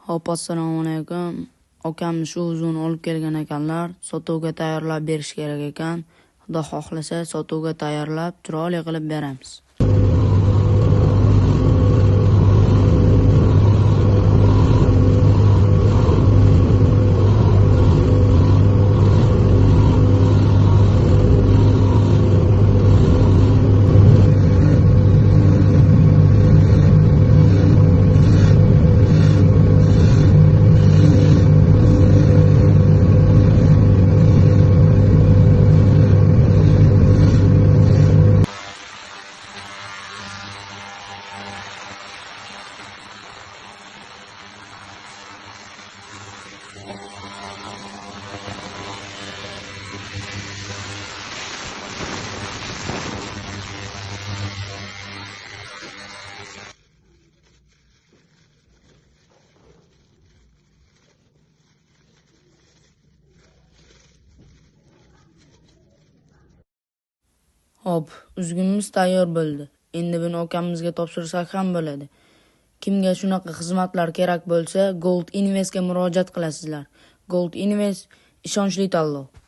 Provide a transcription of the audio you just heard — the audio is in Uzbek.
Hop, assalomu alaykum. Okamni shu uzun olib kelgan ekanlar. Sotuvga tayyorlab berish kerak ekan. Xudo xohlasa sotuvga tayyorlab, chiroyli qilib beramiz. Hop, uzgunimiz tayyor bo'ldi. Endi buni okamizga topshirsak ham bo'ladi. Kimga shunaqa xizmatlar kerak bo'lsa, Gold Investga murojaat qilasizlar. Gold Invest ishonchli tanlov.